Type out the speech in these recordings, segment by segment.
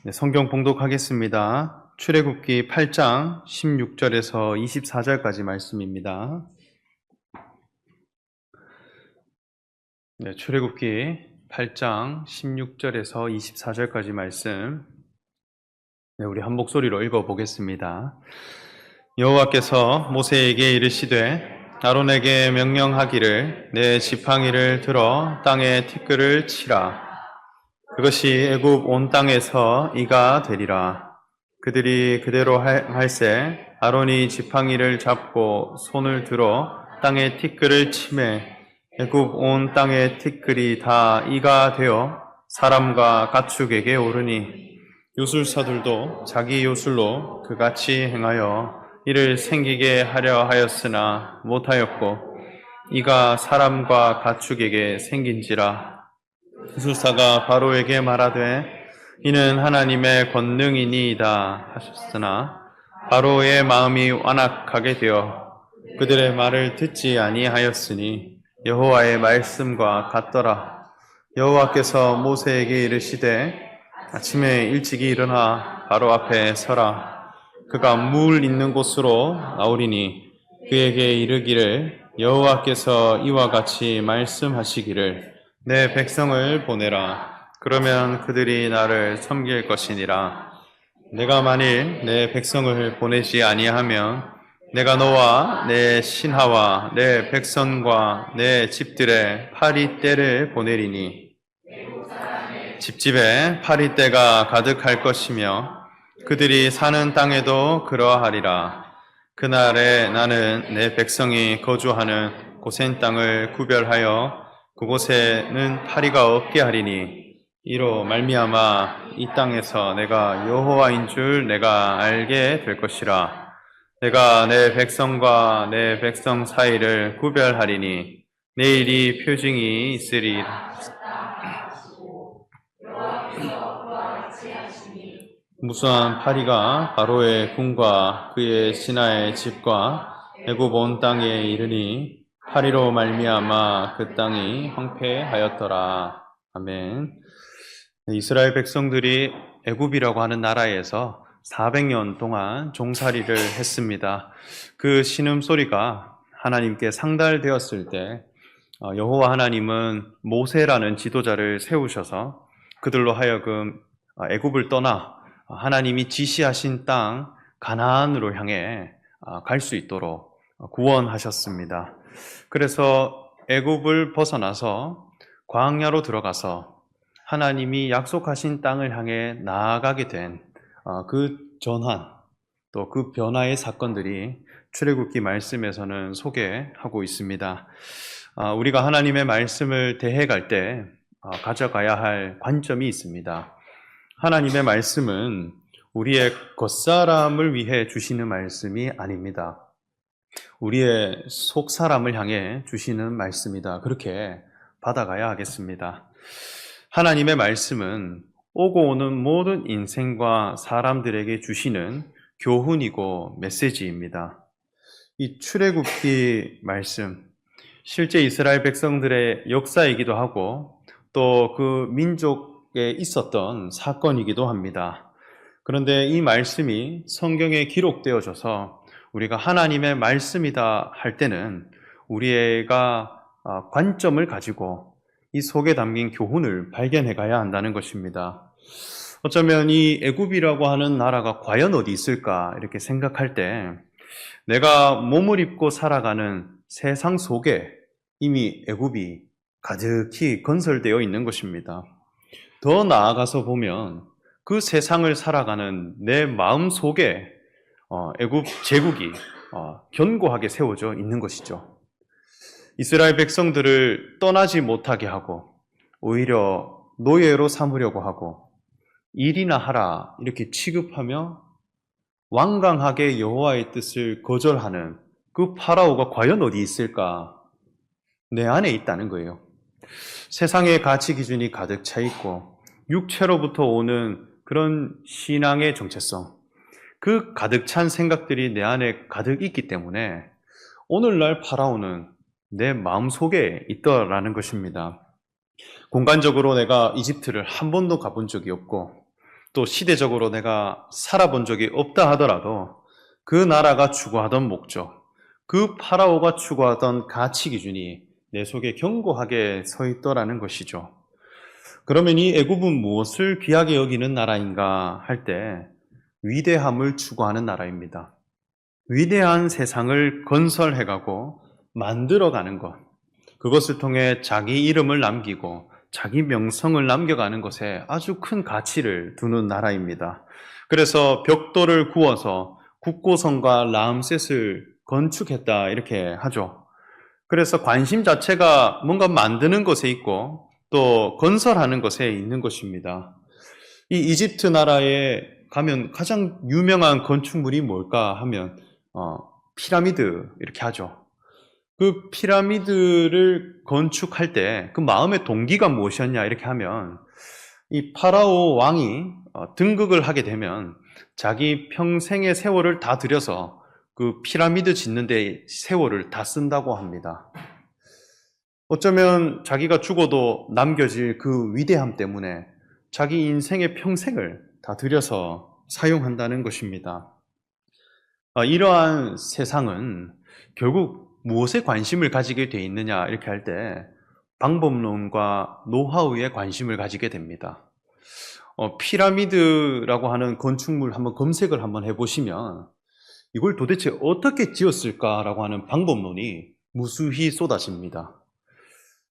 네, 성경 봉독하겠습니다. 출애굽기 8장 16절에서 24절까지 말씀입니다. 네, 출애굽기 8장 16절에서 24절까지 말씀. 네, 우리 한 목소리로 읽어보겠습니다. 여호와께서 모세에게 이르시되 아론에게 명령하기를 내 지팡이를 들어 땅에 티끌을 치라. 그것이 애굽 온 땅에서 이가 되리라. 그들이 그대로 할세 아론이 지팡이를 잡고 손을 들어 땅에 티끌을 치매 애굽 온 땅의 티끌이 다 이가 되어 사람과 가축에게 오르니 요술사들도 자기 요술로 그같이 행하여 이를 생기게 하려 하였으나 못하였고 이가 사람과 가축에게 생긴지라. 요술사가 바로에게 말하되 이는 하나님의 권능이니이다 하셨으나 바로의 마음이 완악하게 되어 그들의 말을 듣지 아니하였으니 여호와의 말씀과 같더라. 여호와께서 모세에게 이르시되 아침에 일찍이 일어나 바로 앞에 서라. 그가 물 있는 곳으로 나오리니 그에게 이르기를 여호와께서 이와 같이 말씀하시기를 내 백성을 보내라. 그러면 그들이 나를 섬길 것이니라. 내가 만일 내 백성을 보내지 아니하면 내가 너와 내 신하와 내 백성과 내 집들의 파리떼를 보내리니 집집에 파리떼가 가득할 것이며 그들이 사는 땅에도 그러하리라. 그날에 나는 내 백성이 거주하는 고센 땅을 구별하여 그곳에는 파리가 없게 하리니 이로 말미암아 이 땅에서 내가 여호와인 줄 내가 알게 될 것이라. 내가 내 백성과 내 백성 사이를 구별하리니 내일이 표징이 있으리라. 무수한 파리가 바로의 궁과 그의 신하의 집과 애굽 온 땅에 이르니 파리로 말미암아 그 땅이 황폐하였더라. 아멘. 이스라엘 백성들이 애굽이라고 하는 나라에서 400년 동안 종살이를 했습니다. 그 신음소리가 하나님께 상달되었을 때 여호와 하나님은 모세라는 지도자를 세우셔서 그들로 하여금 애굽을 떠나 하나님이 지시하신 땅 가나안으로 향해 갈 수 있도록 구원하셨습니다. 그래서 애굽을 벗어나서 광야로 들어가서 하나님이 약속하신 땅을 향해 나아가게 된 그 전환, 또 그 변화의 사건들이 출애굽기 말씀에서는 소개하고 있습니다. 우리가 하나님의 말씀을 대해갈 때 가져가야 할 관점이 있습니다. 하나님의 말씀은 우리의 겉사람을 위해 주시는 말씀이 아닙니다. 우리의 속사람을 향해 주시는 말씀이다. 그렇게 받아가야 하겠습니다. 하나님의 말씀은 오고 오는 모든 인생과 사람들에게 주시는 교훈이고 메시지입니다. 이 출애굽기 말씀, 실제 이스라엘 백성들의 역사이기도 하고 또 그 민족에 있었던 사건이기도 합니다. 그런데 이 말씀이 성경에 기록되어져서 우리가 하나님의 말씀이다 할 때는 우리가 관점을 가지고 이 속에 담긴 교훈을 발견해 가야 한다는 것입니다. 어쩌면 이 애굽이라고 하는 나라가 과연 어디 있을까 이렇게 생각할 때 내가 몸을 입고 살아가는 세상 속에 이미 애굽이 가득히 건설되어 있는 것입니다. 더 나아가서 보면 그 세상을 살아가는 내 마음 속에 애굽 제국이 견고하게 세워져 있는 것이죠. 이스라엘 백성들을 떠나지 못하게 하고 오히려 노예로 삼으려고 하고 일이나 하라 이렇게 취급하며 완강하게 여호와의 뜻을 거절하는 그 파라오가 과연 어디 있을까? 내 안에 있다는 거예요. 세상의 가치 기준이 가득 차 있고 육체로부터 오는 그런 신앙의 정체성, 그 가득 찬 생각들이 내 안에 가득 있기 때문에 오늘날 파라오는 내 마음속에 있더라는 것입니다. 공간적으로 내가 이집트를 한 번도 가본 적이 없고 또 시대적으로 내가 살아본 적이 없다 하더라도 그 나라가 추구하던 목적, 그 파라오가 추구하던 가치 기준이 내 속에 견고하게 서 있더라는 것이죠. 그러면 이 애굽은 무엇을 귀하게 여기는 나라인가 할 때 위대함을 추구하는 나라입니다. 위대한 세상을 건설해가고 만들어가는 것, 그것을 통해 자기 이름을 남기고 자기 명성을 남겨가는 것에 아주 큰 가치를 두는 나라입니다. 그래서 벽돌을 구워서 국고성과 라암셋을 건축했다 이렇게 하죠. 그래서 관심 자체가 뭔가 만드는 것에 있고 또 건설하는 것에 있는 것입니다. 이 이집트 나라에 가면 가장 유명한 건축물이 뭘까 하면 피라미드 이렇게 하죠. 그 피라미드를 건축할 때 그 마음의 동기가 무엇이었냐 이렇게 하면 이 파라오 왕이 등극을 하게 되면 자기 평생의 세월을 다 들여서 그 피라미드 짓는 데 세월을 다 쓴다고 합니다. 어쩌면 자기가 죽어도 남겨질 그 위대함 때문에 자기 인생의 평생을 다 들여서 사용한다는 것입니다. 이러한 세상은 결국 무엇에 관심을 가지게 돼 있느냐 이렇게 할 때 방법론과 노하우에 관심을 가지게 됩니다. 피라미드라고 하는 건축물 한번 검색을 한번 해보시면 이걸 도대체 어떻게 지었을까라고 하는 방법론이 무수히 쏟아집니다.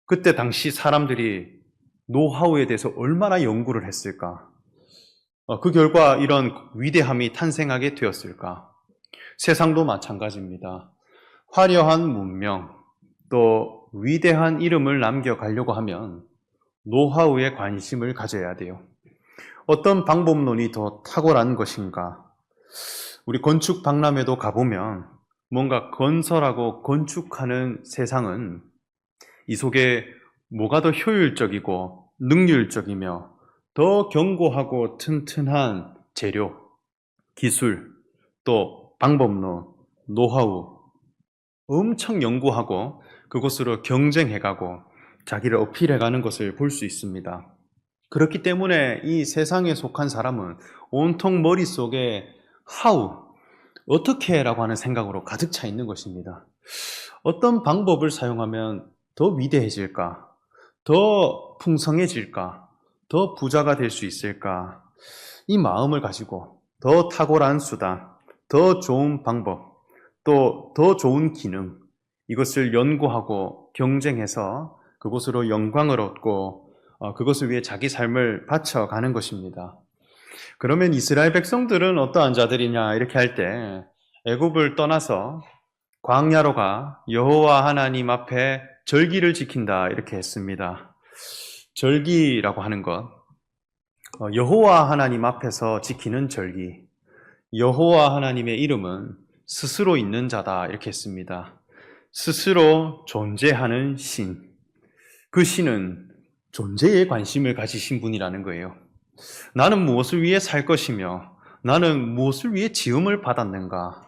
그때 당시 사람들이 노하우에 대해서 얼마나 연구를 했을까? 그 결과 이런 위대함이 탄생하게 되었을까? 세상도 마찬가지입니다. 화려한 문명, 또 위대한 이름을 남겨가려고 하면 노하우에 관심을 가져야 돼요. 어떤 방법론이 더 탁월한 것인가? 우리 건축 박람회도 가보면 뭔가 건설하고 건축하는 세상은 이 속에 뭐가 더 효율적이고 능률적이며 더 견고하고 튼튼한 재료, 기술, 또 방법론, 노하우 엄청 연구하고 그것으로 경쟁해가고 자기를 어필해가는 것을 볼 수 있습니다. 그렇기 때문에 이 세상에 속한 사람은 온통 머릿속에 how, 어떻게 라고 하는 생각으로 가득 차 있는 것입니다. 어떤 방법을 사용하면 더 위대해질까? 더 풍성해질까? 더 부자가 될 수 있을까? 이 마음을 가지고 더 탁월한 수단, 더 좋은 방법, 또 더 좋은 기능, 이것을 연구하고 경쟁해서 그것으로 영광을 얻고 그것을 위해 자기 삶을 바쳐가는 것입니다. 그러면 이스라엘 백성들은 어떠한 자들이냐 이렇게 할 때 애굽을 떠나서 광야로 가 여호와 하나님 앞에 절기를 지킨다 이렇게 했습니다. 절기라고 하는 것, 여호와 하나님 앞에서 지키는 절기, 여호와 하나님의 이름은 스스로 있는 자다 이렇게 했습니다. 스스로 존재하는 신, 그 신은 존재에 관심을 가지신 분이라는 거예요. 나는 무엇을 위해 살 것이며 나는 무엇을 위해 지음을 받았는가,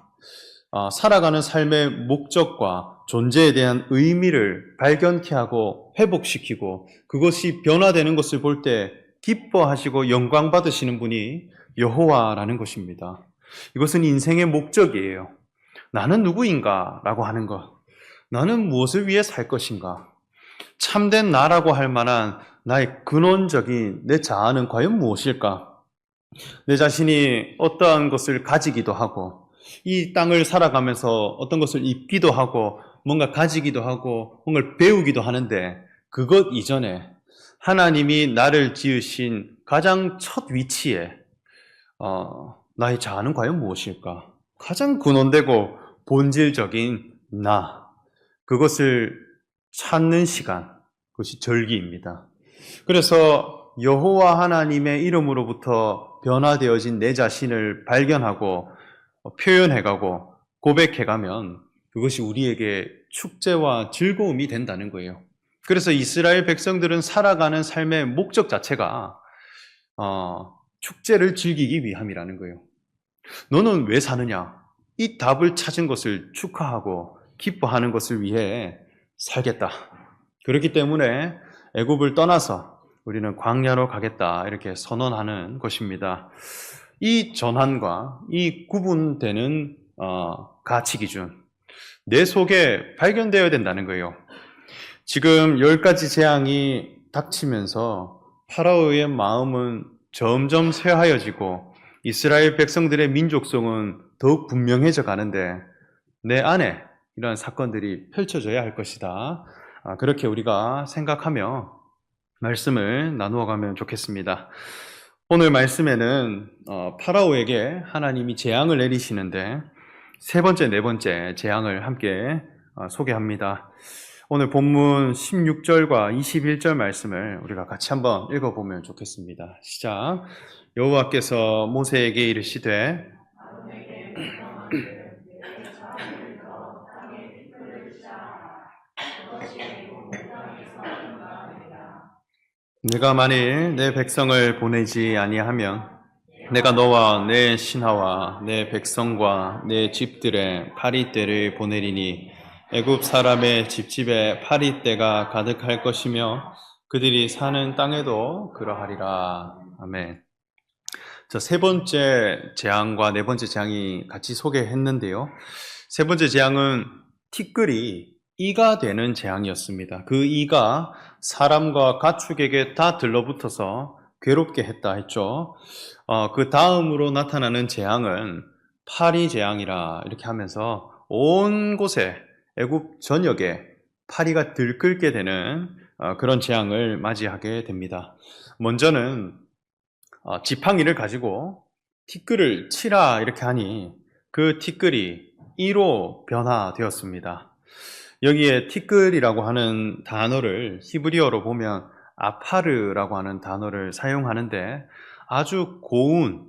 살아가는 삶의 목적과 존재에 대한 의미를 발견케 하고 회복시키고 그것이 변화되는 것을 볼 때 기뻐하시고 영광 받으시는 분이 여호와라는 것입니다. 이것은 인생의 목적이에요. 나는 누구인가? 라고 하는 것. 나는 무엇을 위해 살 것인가? 참된 나라고 할 만한 나의 근원적인 내 자아는 과연 무엇일까? 내 자신이 어떠한 것을 가지기도 하고 이 땅을 살아가면서 어떤 것을 입기도 하고 뭔가 가지기도 하고 뭔가를 배우기도 하는데 그것 이전에 하나님이 나를 지으신 가장 첫 위치에 나의 자아는 과연 무엇일까? 가장 근원되고 본질적인 나, 그것을 찾는 시간, 그것이 절기입니다. 그래서 여호와 하나님의 이름으로부터 변화되어진 내 자신을 발견하고 표현해가고 고백해가면 그것이 우리에게 축제와 즐거움이 된다는 거예요. 그래서 이스라엘 백성들은 살아가는 삶의 목적 자체가 축제를 즐기기 위함이라는 거예요. 너는 왜 사느냐? 이 답을 찾은 것을 축하하고 기뻐하는 것을 위해 살겠다. 그렇기 때문에 애굽을 떠나서 우리는 광야로 가겠다 이렇게 선언하는 것입니다. 이 전환과 이 구분되는 가치 기준, 내 속에 발견되어야 된다는 거예요. 지금 10가지 재앙이 닥치면서 파라오의 마음은 점점 쇠하여지고 이스라엘 백성들의 민족성은 더욱 분명해져 가는데 내 안에 이러한 사건들이 펼쳐져야 할 것이다. 그렇게 우리가 생각하며 말씀을 나누어 가면 좋겠습니다. 오늘 말씀에는 파라오에게 하나님이 재앙을 내리시는데 세 번째, 네 번째 재앙을 함께 소개합니다. 오늘 본문 16절과 21절 말씀을 우리가 같이 한번 읽어보면 좋겠습니다. 시작. 여호와께서 모세에게 이르시되 내가 만일 내 백성을 보내지 아니하면 내가 너와 내 신하와 내 백성과 내 집들의 파리떼를 보내리니 애굽 사람의 집집에 파리떼가 가득할 것이며 그들이 사는 땅에도 그러하리라. 아멘. 자, 세 번째 재앙과 네 번째 재앙이 같이 소개했는데요. 세 번째 재앙은 티끌이 이가 되는 재앙이었습니다. 그 이가 사람과 가축에게 다 들러붙어서 괴롭게 했다 했죠. 그 다음으로 나타나는 재앙은 파리 재앙이라 이렇게 하면서 온 곳에 애굽 전역에 파리가 들끓게 되는 그런 재앙을 맞이하게 됩니다. 먼저는 지팡이를 가지고 티끌을 치라 이렇게 하니 그 티끌이 이로 변화되었습니다. 여기에 티끌이라고 하는 단어를 히브리어로 보면 아파르라고 하는 단어를 사용하는데 아주 고운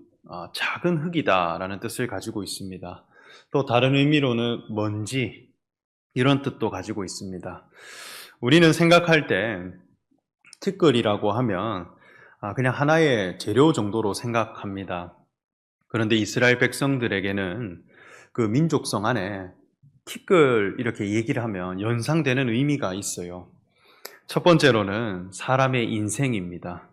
작은 흙이다라는 뜻을 가지고 있습니다. 또 다른 의미로는 먼지 이런 뜻도 가지고 있습니다. 우리는 생각할 때 티끌이라고 하면 그냥 하나의 재료 정도로 생각합니다. 그런데 이스라엘 백성들에게는 그 민족성 안에 티끌 이렇게 얘기를 하면 연상되는 의미가 있어요. 첫 번째로는 사람의 인생입니다.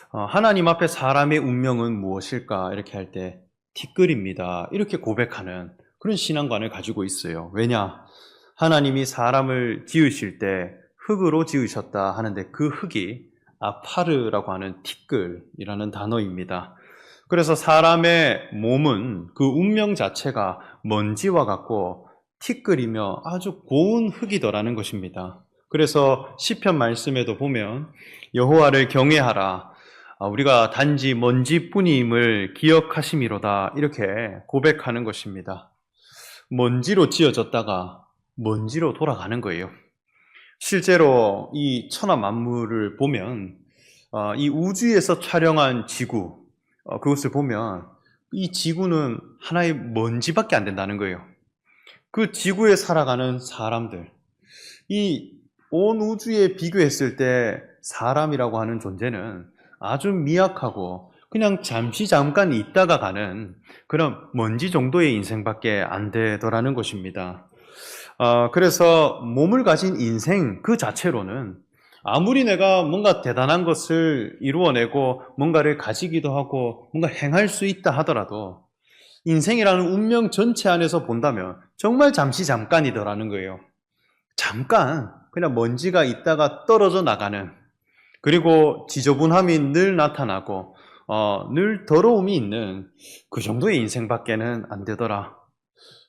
하나님 앞에 사람의 운명은 무엇일까 이렇게 할 때 티끌입니다. 이렇게 고백하는 그런 신앙관을 가지고 있어요. 왜냐? 하나님이 사람을 지으실 때 흙으로 지으셨다 하는데 그 흙이 아파르라고 하는 티끌이라는 단어입니다. 그래서 사람의 몸은 그 운명 자체가 먼지와 같고 티끌이며 아주 고운 흙이더라는 것입니다. 그래서 시편 말씀에도 보면 여호와를 경외하라. 우리가 단지 먼지뿐임을 기억하심이로다. 이렇게 고백하는 것입니다. 먼지로 지어졌다가 먼지로 돌아가는 거예요. 실제로 이 천하 만물을 보면 이 우주에서 촬영한 지구 그것을 보면 이 지구는 하나의 먼지밖에 안 된다는 거예요. 그 지구에 살아가는 사람들, 이 온 우주에 비교했을 때 사람이라고 하는 존재는 아주 미약하고 그냥 잠깐 있다가 가는 그런 먼지 정도의 인생밖에 안 되더라는 것입니다. 그래서 몸을 가진 인생 그 자체로는 아무리 내가 뭔가 대단한 것을 이루어내고 뭔가를 가지기도 하고 뭔가 행할 수 있다 하더라도 인생이라는 운명 전체 안에서 본다면 정말 잠깐이더라는 거예요. 잠깐 그냥 먼지가 있다가 떨어져 나가는, 그리고 지저분함이 늘 나타나고 늘 더러움이 있는 그 정도의 인생밖에는 안 되더라.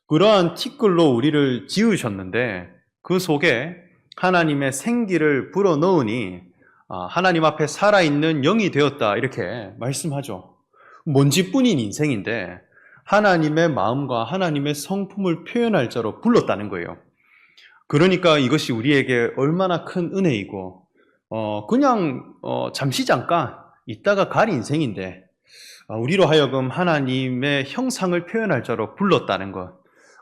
그러한 티끌로 우리를 지으셨는데 그 속에 하나님의 생기를 불어넣으니 하나님 앞에 살아있는 영이 되었다 이렇게 말씀하죠. 먼지뿐인 인생인데 하나님의 마음과 하나님의 성품을 표현할 자로 불렀다는 거예요. 그러니까 이것이 우리에게 얼마나 큰 은혜이고 그냥 잠깐 있다가 갈 인생인데 우리로 하여금 하나님의 형상을 표현할 자로 불렀다는 것,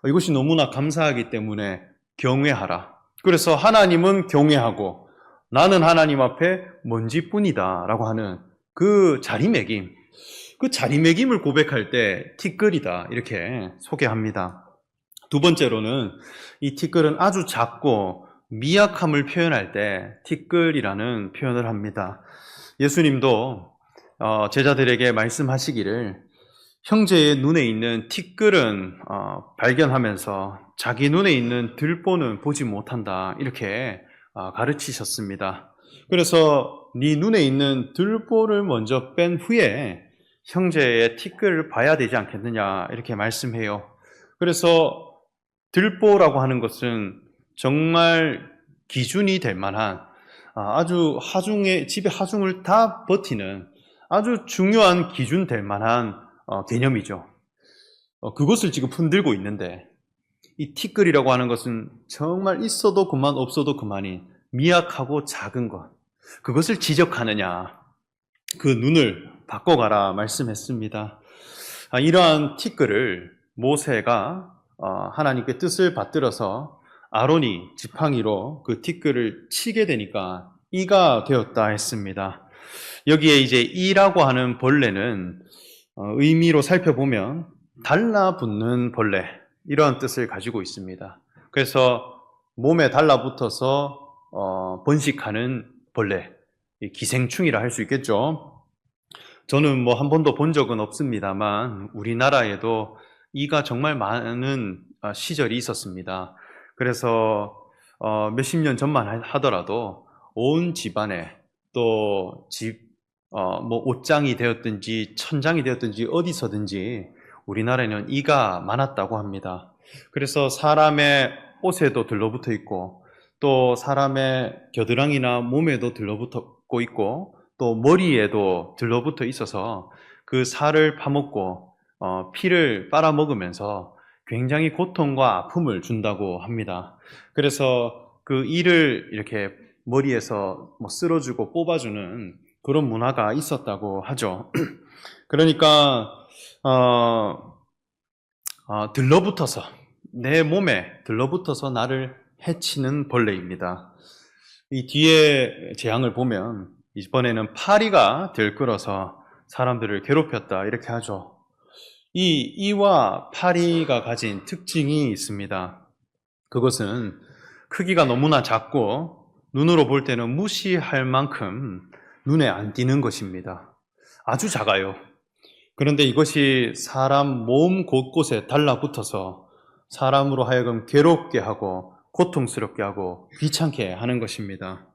이것이 너무나 감사하기 때문에 경외하라. 그래서 하나님은 경외하고 나는 하나님 앞에 먼지뿐이다 라고 하는 그 자리매김, 그 자리매김을 고백할 때 티끌이다 이렇게 소개합니다. 두 번째로는 이 티끌은 아주 작고 미약함을 표현할 때 티끌이라는 표현을 합니다. 예수님도 제자들에게 말씀하시기를 형제의 눈에 있는 티끌은 발견하면서 자기 눈에 있는 들보는 보지 못한다 이렇게 가르치셨습니다. 그래서 네 눈에 있는 들보를 먼저 뺀 후에 형제의 티끌을 봐야 되지 않겠느냐 이렇게 말씀해요. 그래서 들보라고 하는 것은 정말 기준이 될 만한 아주 집의 하중을 다 버티는 아주 중요한 기준 될 만한 개념이죠. 그것을 지금 흔들고 있는데 이 티끌이라고 하는 것은 정말 있어도 그만 없어도 그만인 미약하고 작은 것, 그것을 지적하느냐, 그 눈을 바꿔가라 말씀했습니다. 이러한 티끌을 모세가 하나님께 뜻을 받들어서 아론이 지팡이로 그 티끌을 치게 되니까 이가 되었다 했습니다. 여기에 이제 이라고 하는 벌레는 의미로 살펴보면 달라붙는 벌레 이러한 뜻을 가지고 있습니다. 그래서 몸에 달라붙어서 번식하는 벌레, 기생충이라 할 수 있겠죠. 저는 뭐 한 번도 본 적은 없습니다만 우리나라에도 이가 정말 많은 시절이 있었습니다. 그래서 몇십 년 전만 하더라도 온 집안에 또 뭐 옷장이 되었든지 천장이 되었든지 어디서든지 우리나라에는 이가 많았다고 합니다. 그래서 사람의 옷에도 들러붙어 있고 또 사람의 겨드랑이나 몸에도 들러붙고 있고 또 머리에도 들러붙어 있어서 그 살을 파먹고 피를 빨아먹으면서 굉장히 고통과 아픔을 준다고 합니다. 그래서 그 이를 이렇게 머리에서 뭐 쓸어주고 뽑아주는 그런 문화가 있었다고 하죠. 그러니까 들러붙어서 내 몸에 들러붙어서 나를 해치는 벌레입니다. 이 뒤에 재앙을 보면 이번에는 파리가 들끓어서 사람들을 괴롭혔다 이렇게 하죠. 이 이와 파리가 가진 특징이 있습니다. 그것은 크기가 너무나 작고 눈으로 볼 때는 무시할 만큼 눈에 안 띄는 것입니다. 아주 작아요. 그런데 이것이 사람 몸 곳곳에 달라붙어서 사람으로 하여금 괴롭게 하고 고통스럽게 하고 귀찮게 하는 것입니다.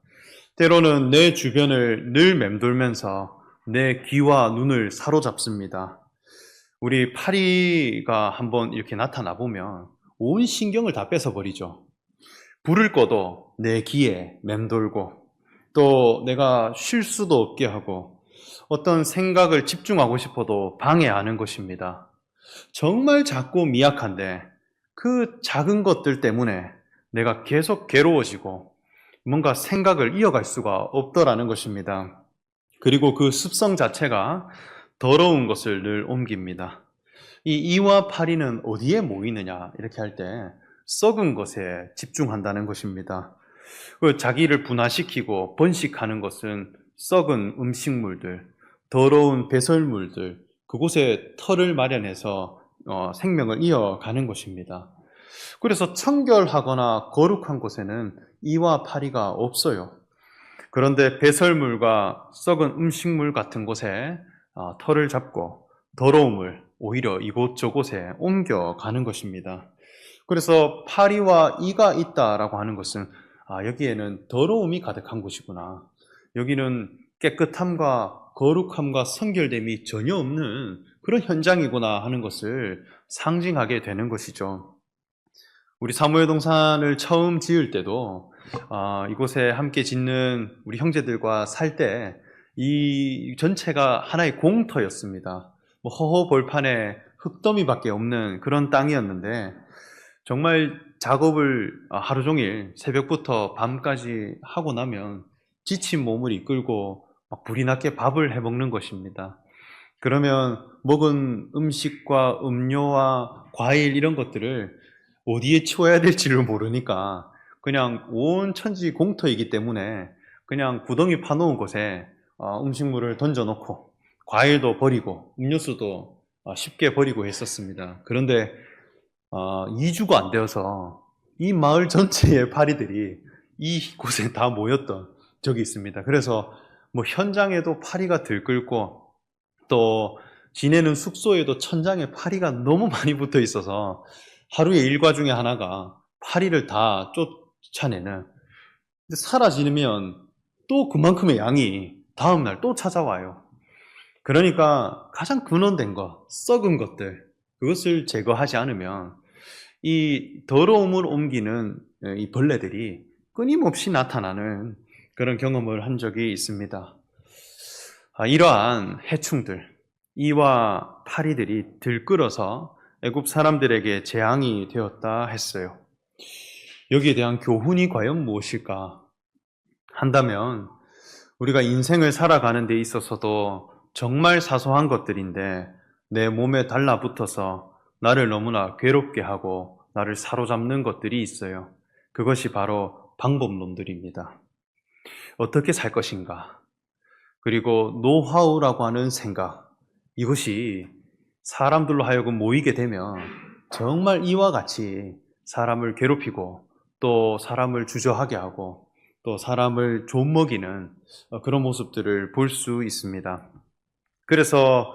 때로는 내 주변을 늘 맴돌면서 내 귀와 눈을 사로잡습니다. 우리 파리가 한번 이렇게 나타나 보면 온 신경을 다 뺏어버리죠. 불을 꺼도 내 귀에 맴돌고 또 내가 쉴 수도 없게 하고 어떤 생각을 집중하고 싶어도 방해하는 것입니다. 정말 작고 미약한데 그 작은 것들 때문에 내가 계속 괴로워지고 뭔가 생각을 이어갈 수가 없더라는 것입니다. 그리고 그 습성 자체가 더러운 것을 늘 옮깁니다. 이 이와 파리는 어디에 모이느냐 이렇게 할 때 썩은 것에 집중한다는 것입니다. 자기를 분화시키고 번식하는 것은 썩은 음식물들, 더러운 배설물들, 그곳에 털을 마련해서 생명을 이어가는 것입니다. 그래서 청결하거나 거룩한 곳에는 이와 파리가 없어요. 그런데 배설물과 썩은 음식물 같은 곳에 털을 잡고 더러움을 오히려 이곳저곳에 옮겨가는 것입니다. 그래서 파리와 이가 있다라고 하는 것은 여기에는 더러움이 가득한 곳이구나. 여기는 깨끗함과 거룩함과 성결됨이 전혀 없는 그런 현장이구나 하는 것을 상징하게 되는 것이죠. 우리 사무엘 동산을 처음 지을 때도 이곳에 함께 짓는 우리 형제들과 살 때 이 전체가 하나의 공터였습니다. 뭐 허허벌판에 흙더미밖에 없는 그런 땅이었는데 정말 작업을 하루 종일 새벽부터 밤까지 하고 나면 지친 몸을 이끌고 막 불이 나게 밥을 해 먹는 것입니다. 그러면 먹은 음식과 음료와 과일 이런 것들을 어디에 치워야 될지를 모르니까 그냥 온 천지 공터이기 때문에 그냥 구덩이 파놓은 곳에 음식물을 던져놓고 과일도 버리고 음료수도 쉽게 버리고 했었습니다. 그런데 2주가 안 되어서 이 마을 전체의 파리들이 이곳에 다 모였던 적이 있습니다. 그래서 뭐 현장에도 파리가 들끓고 또 지내는 숙소에도 천장에 파리가 너무 많이 붙어 있어서 하루의 일과 중에 하나가 파리를 다 쫓아내는, 근데 사라지면 또 그만큼의 양이 다음날 또 찾아와요. 그러니까 가장 근원된 것, 썩은 것들, 그것을 제거하지 않으면 이 더러움을 옮기는 이 벌레들이 끊임없이 나타나는 그런 경험을 한 적이 있습니다. 이러한 해충들, 이와 파리들이 들끓어서 애굽 사람들에게 재앙이 되었다 했어요. 여기에 대한 교훈이 과연 무엇일까 한다면, 우리가 인생을 살아가는 데 있어서도 정말 사소한 것들인데 내 몸에 달라붙어서 나를 너무나 괴롭게 하고 나를 사로잡는 것들이 있어요. 그것이 바로 방법론들입니다. 어떻게 살 것인가? 그리고 노하우라고 하는 생각, 이것이 사람들로 하여금 모이게 되면 정말 이와 같이 사람을 괴롭히고 또 사람을 주저하게 하고 또 사람을 좀먹이는 그런 모습들을 볼 수 있습니다. 그래서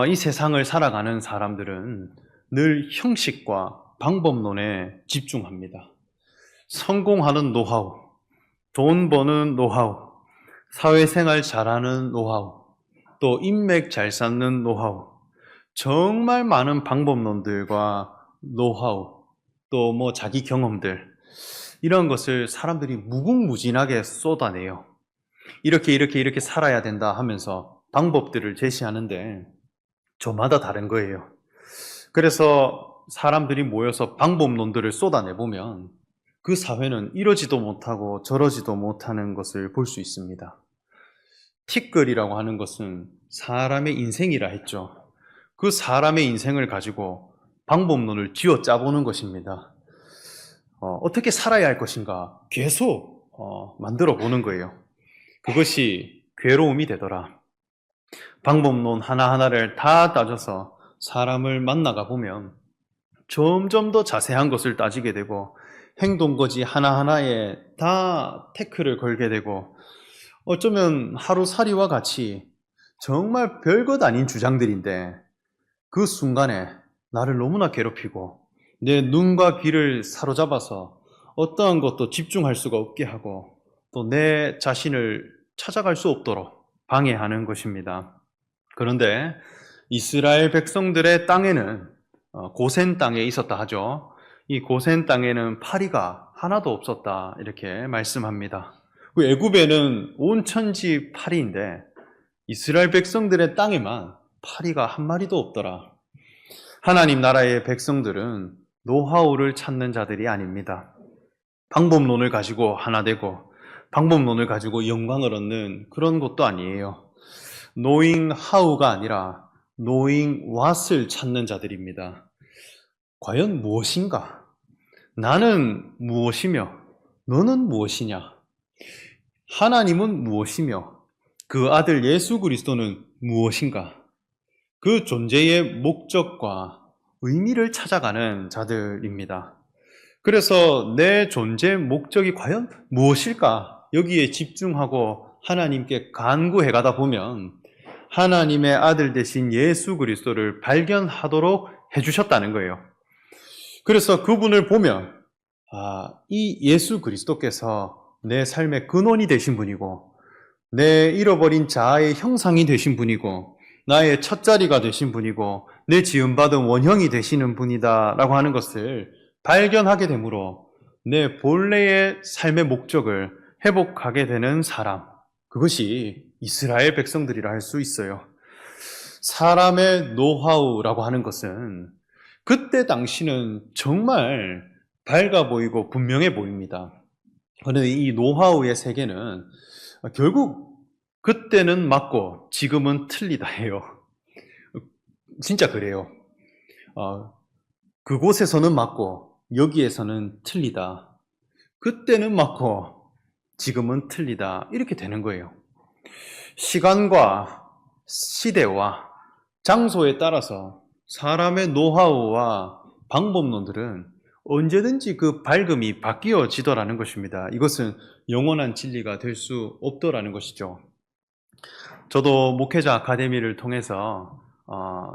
이 세상을 살아가는 사람들은 늘 형식과 방법론에 집중합니다. 성공하는 노하우, 돈 버는 노하우, 사회생활 잘하는 노하우, 또 인맥 잘 쌓는 노하우, 정말 많은 방법론들과 노하우, 또 뭐 자기 경험들, 이런 것을 사람들이 무궁무진하게 쏟아내요. 이렇게 살아야 된다 하면서 방법들을 제시하는데 저마다 다른 거예요. 그래서 사람들이 모여서 방법론들을 쏟아내보면 그 사회는 이러지도 못하고 저러지도 못하는 것을 볼 수 있습니다. 티끌이라고 하는 것은 사람의 인생이라 했죠. 그 사람의 인생을 가지고 방법론을 쥐어 짜보는 것입니다. 어떻게 살아야 할 것인가 계속 만들어 보는 거예요. 그것이 괴로움이 되더라. 방법론 하나하나를 다 따져서 사람을 만나가 보면 점점 더 자세한 것을 따지게 되고 행동거지 하나하나에 다 태클을 걸게 되고 어쩌면 하루살이와 같이 정말 별것 아닌 주장들인데 그 순간에 나를 너무나 괴롭히고 내 눈과 귀를 사로잡아서 어떠한 것도 집중할 수가 없게 하고 또 내 자신을 찾아갈 수 없도록 방해하는 것입니다. 그런데 이스라엘 백성들의 땅에는 고센 땅에 있었다 하죠. 이 고센 땅에는 파리가 하나도 없었다 이렇게 말씀합니다. 애굽에는 온 천지 파리인데 이스라엘 백성들의 땅에만 파리가 한 마리도 없더라. 하나님 나라의 백성들은 노하우를 찾는 자들이 아닙니다. 방법론을 가지고 하나 되고 방법론을 가지고 영광을 얻는 그런 것도 아니에요. knowing how가 아니라 knowing what을 찾는 자들입니다. 과연 무엇인가? 나는 무엇이며 너는 무엇이냐? 하나님은 무엇이며 그 아들 예수 그리스도는 무엇인가? 그 존재의 목적과 의미를 찾아가는 자들입니다. 그래서 내 존재의 목적이 과연 무엇일까? 여기에 집중하고 하나님께 간구해 가다 보면 하나님의 아들 되신 예수 그리스도를 발견하도록 해주셨다는 거예요. 그래서 그분을 보면 이 예수 그리스도께서 내 삶의 근원이 되신 분이고 내 잃어버린 자아의 형상이 되신 분이고 나의 첫자리가 되신 분이고 내 지음받은 원형이 되시는 분이다 라고 하는 것을 발견하게 되므로 내 본래의 삶의 목적을 회복하게 되는 사람, 그것이 이스라엘 백성들이라 할 수 있어요. 사람의 노하우라고 하는 것은 그때 당시는 정말 밝아 보이고 분명해 보입니다. 그런데 이 노하우의 세계는 결국 그때는 맞고 지금은 틀리다 해요. 진짜 그래요. 그곳에서는 맞고 여기에서는 틀리다. 그때는 맞고 지금은 틀리다. 이렇게 되는 거예요. 시간과 시대와 장소에 따라서 사람의 노하우와 방법론들은 언제든지 그 밝음이 바뀌어지더라는 것입니다. 이것은 영원한 진리가 될 수 없더라는 것이죠. 저도 목회자 아카데미를 통해서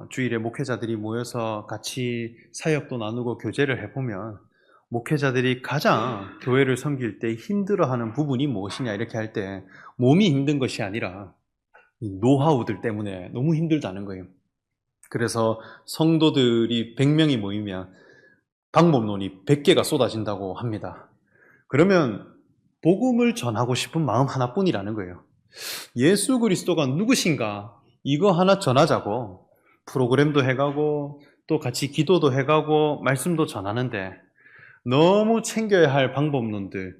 주일에 목회자들이 모여서 같이 사역도 나누고 교제를 해보면 목회자들이 가장 교회를 섬길 때 힘들어하는 부분이 무엇이냐 이렇게 할 때 몸이 힘든 것이 아니라 이 노하우들 때문에 너무 힘들다는 거예요. 그래서 성도들이 100명이 모이면 방법론이 100개가 쏟아진다고 합니다. 그러면 복음을 전하고 싶은 마음 하나뿐이라는 거예요. 예수 그리스도가 누구신가 이거 하나 전하자고 프로그램도 해가고 또 같이 기도도 해가고 말씀도 전하는데 너무 챙겨야 할 방법론들,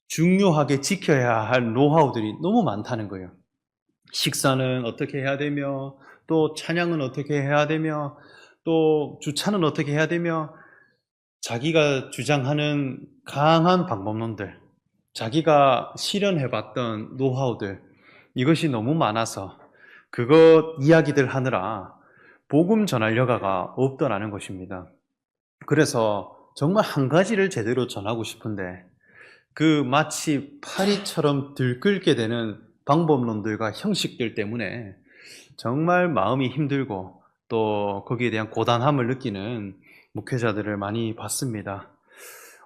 중요하게 지켜야 할 노하우들이 너무 많다는 거예요. 식사는 어떻게 해야 되며 또 찬양은 어떻게 해야 되며 또 주차는 어떻게 해야 되며 자기가 주장하는 강한 방법론들, 자기가 실현해봤던 노하우들 이것이 너무 많아서 그것 이야기들 하느라 복음 전할 여가가 없더라는 것입니다. 그래서 정말 한 가지를 제대로 전하고 싶은데 그 마치 파리처럼 들끓게 되는 방법론들과 형식들 때문에 정말 마음이 힘들고 또 거기에 대한 고단함을 느끼는 목회자들을 많이 봤습니다.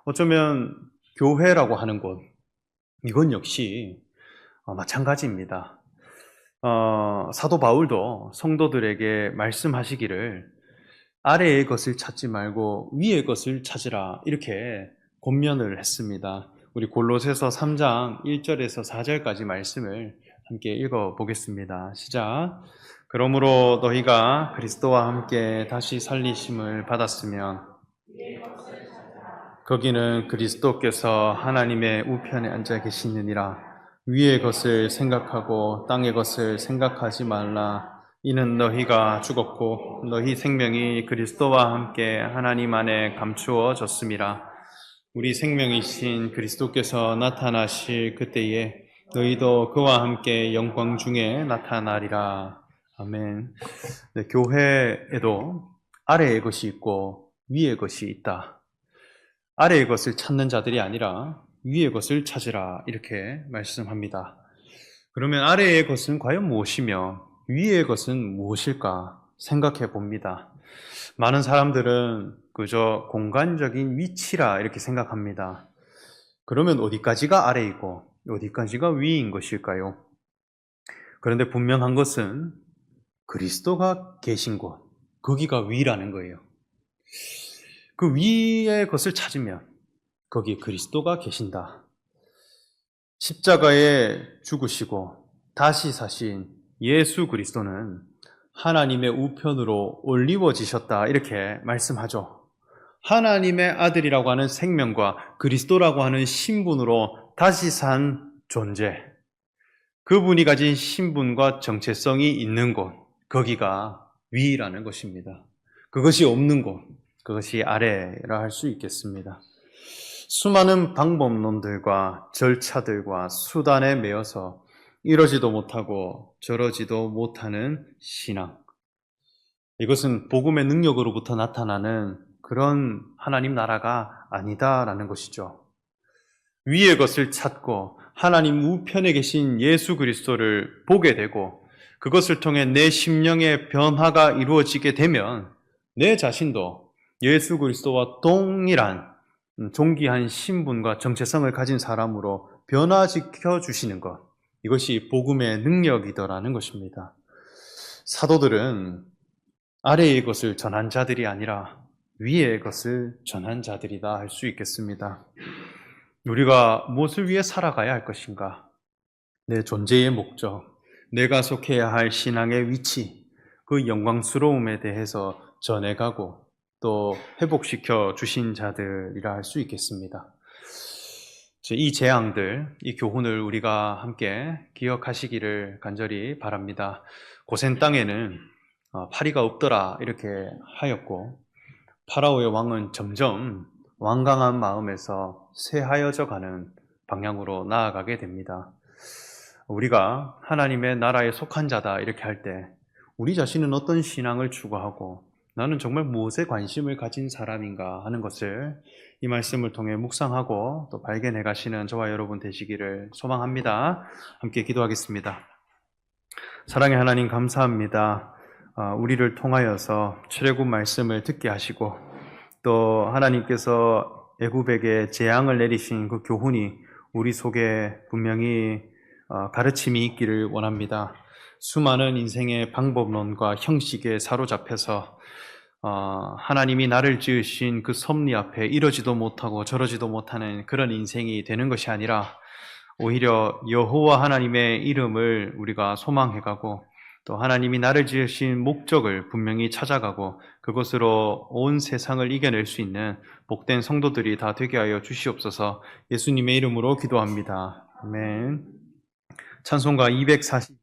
어쩌면 교회라고 하는 곳, 이건 역시 마찬가지입니다. 사도 바울도 성도들에게 말씀하시기를 아래의 것을 찾지 말고 위의 것을 찾으라 이렇게 권면을 했습니다. 우리 골로새서 3장 1절에서 4절까지 말씀을 함께 읽어보겠습니다. 시작. 그러므로 너희가 그리스도와 함께 다시 살리심을 받았으면 거기는 그리스도께서 하나님의 우편에 앉아 계시느니라. 위의 것을 생각하고 땅의 것을 생각하지 말라. 이는 너희가 죽었고 너희 생명이 그리스도와 함께 하나님 안에 감추어졌음이라. 우리 생명이신 그리스도께서 나타나실 그때에 너희도 그와 함께 영광 중에 나타나리라. 아멘. 네, 교회에도 아래의 것이 있고 위의 것이 있다. 아래의 것을 찾는 자들이 아니라 위의 것을 찾으라 이렇게 말씀합니다. 그러면 아래의 것은 과연 무엇이며 위의 것은 무엇일까 생각해 봅니다. 많은 사람들은 그저 공간적인 위치라 이렇게 생각합니다. 그러면 어디까지가 아래이고 어디까지가 위인 것일까요? 그런데 분명한 것은 그리스도가 계신 곳, 거기가 위라는 거예요. 그 위의 것을 찾으면 거기에 그리스도가 계신다. 십자가에 죽으시고 다시 사신 예수 그리스도는 하나님의 우편으로 올리워지셨다 이렇게 말씀하죠. 하나님의 아들이라고 하는 생명과 그리스도라고 하는 신분으로 다시 산 존재, 그분이 가진 신분과 정체성이 있는 곳, 거기가 위라는 것입니다. 그것이 없는 곳, 그것이 아래라 할 수 있겠습니다. 수많은 방법론들과 절차들과 수단에 매여서 이러지도 못하고 저러지도 못하는 신앙. 이것은 복음의 능력으로부터 나타나는 그런 하나님 나라가 아니다라는 것이죠. 위의 것을 찾고 하나님 우편에 계신 예수 그리스도를 보게 되고 그것을 통해 내 심령의 변화가 이루어지게 되면 내 자신도 예수 그리스도와 동일한 존귀한 신분과 정체성을 가진 사람으로 변화시켜 주시는 것, 이것이 복음의 능력이더라는 것입니다. 사도들은 아래의 것을 전한 자들이 아니라 위의 것을 전한 자들이다 할 수 있겠습니다. 우리가 무엇을 위해 살아가야 할 것인가? 내 존재의 목적, 내가 속해야 할 신앙의 위치, 그 영광스러움에 대해서 전해가고 또 회복시켜 주신 자들이라 할 수 있겠습니다. 이 재앙들, 이 교훈을 우리가 함께 기억하시기를 간절히 바랍니다. 고센 땅에는 파리가 없더라 이렇게 하였고 파라오의 왕은 점점 완강한 마음에서 쇠하여져 가는 방향으로 나아가게 됩니다. 우리가 하나님의 나라에 속한 자다 이렇게 할 때 우리 자신은 어떤 신앙을 추구하고 나는 정말 무엇에 관심을 가진 사람인가 하는 것을 이 말씀을 통해 묵상하고 또 발견해 가시는 저와 여러분 되시기를 소망합니다. 함께 기도하겠습니다. 사랑의 하나님 감사합니다. 우리를 통하여서 출애굽 말씀을 듣게 하시고 또 하나님께서 애굽에게 재앙을 내리신 그 교훈이 우리 속에 분명히 가르침이 있기를 원합니다. 수많은 인생의 방법론과 형식에 사로잡혀서 하나님이 나를 지으신 그 섭리 앞에 이러지도 못하고 저러지도 못하는 그런 인생이 되는 것이 아니라 오히려 여호와 하나님의 이름을 우리가 소망해가고 또 하나님이 나를 지으신 목적을 분명히 찾아가고 그것으로 온 세상을 이겨낼 수 있는 복된 성도들이 다 되게 하여 주시옵소서. 예수님의 이름으로 기도합니다. 아멘. 찬송가 240